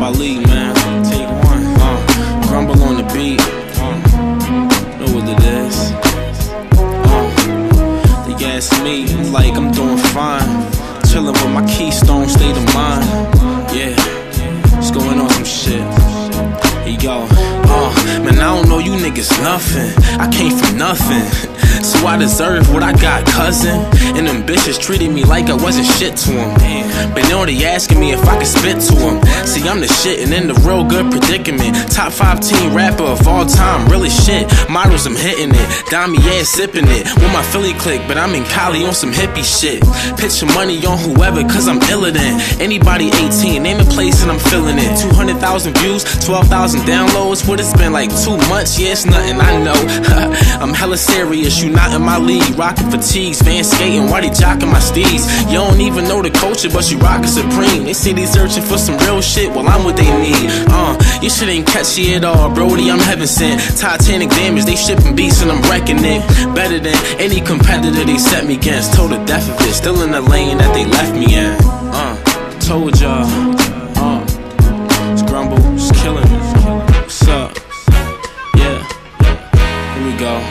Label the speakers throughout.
Speaker 1: my lead, man. Take one. Grumble on the beat. Know what it is. They ask me, like I'm doing fine. Chillin' with my Keystone state of mind. Yeah, just going on some shit. Here you go. Man, I don't know you niggas nothing. I came from nothing, so I deserve what I got, cousin. And them bitches treated me like I wasn't shit to them. But now they asking me if I can spit to them. See, I'm the shit and in the real good predicament. Top 5 teen rapper of all time, really shit. Models, I'm hitting it. Dimey ass sipping it with my Philly clique, but I'm in Cali on some hippie shit. Pitching money on whoever, cause I'm iller than anybody 18. Name a place and I'm feeling it. 200,000 views, 12,000 downloads. What it's been like 2 months? Yeah, it's nothing, I know. I'm hella serious, you not in my league. Rockin' fatigues, van skating, why they jockin' my steeds? You don't even know the culture, but you rockin' supreme. They say they searching for some real shit, well I'm what they need. Your shit ain't catchy at all, Brody, I'm heaven sent. Titanic damage, they shipping beats and I'm wrecking it. Better than any competitor they set me against. Told the death of it, still in the lane that they left me in. Told y'all, it's Grumble, it's killing me. What's up? Yeah, here we go,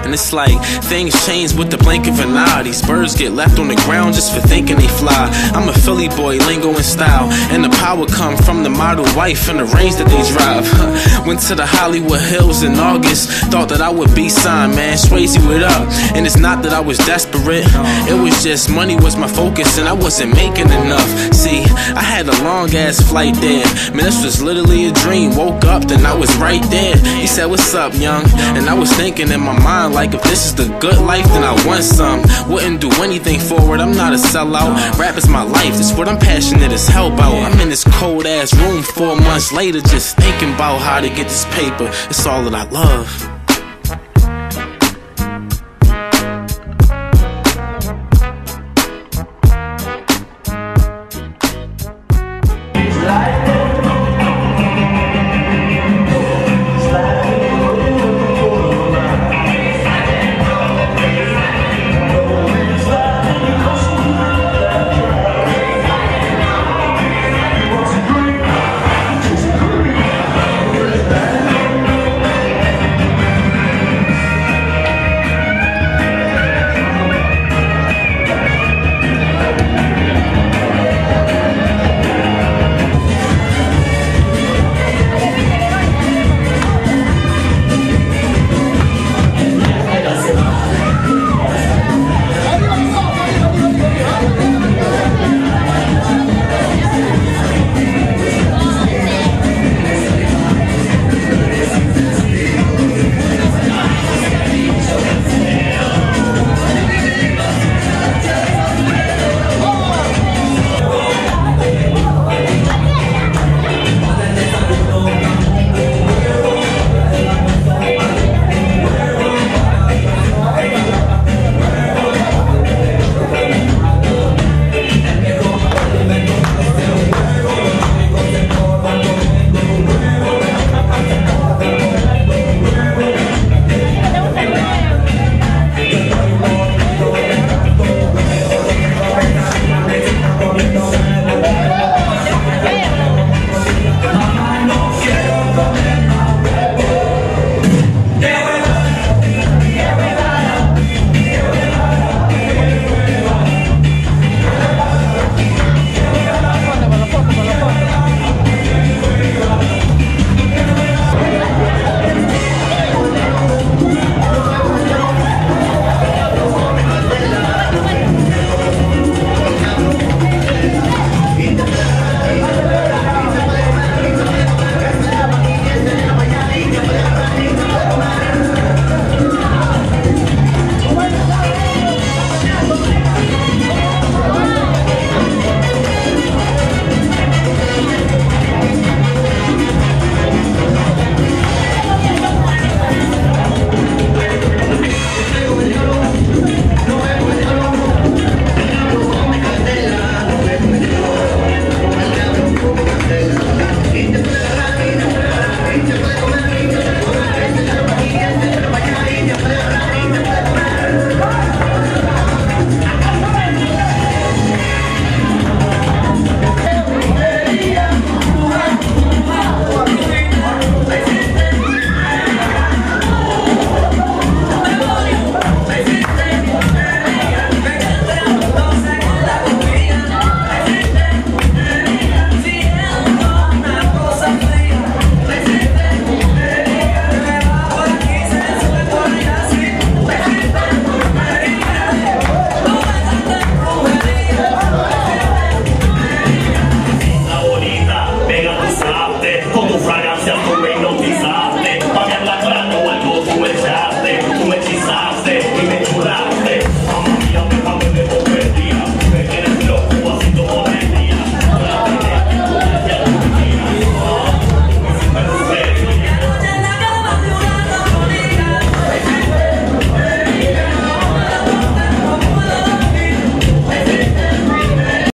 Speaker 1: And it's like things change with the blink of an eye. These birds get left on the ground just for thinking they fly. I'm a Philly boy, lingo and style, and the power come from the model wife and the range that they drive. Went to the Hollywood Hills in August, thought that I would be signed, man. Swayze it up, and it's not that I was desperate. It was just money was my focus, and I wasn't making enough. See, I had a long ass flight there, man. This was literally a dream. Woke up, then I was right there. He said, "What's up, young?" And I was thinking in my mind, like, if this is the good life, then I want some. Wouldn't do anything for it, I'm not a sellout. Rap is my life, that's what I'm passionate as hell about. I'm in this cold ass room 4 months later, just thinking about how to get this paper. It's all that I love.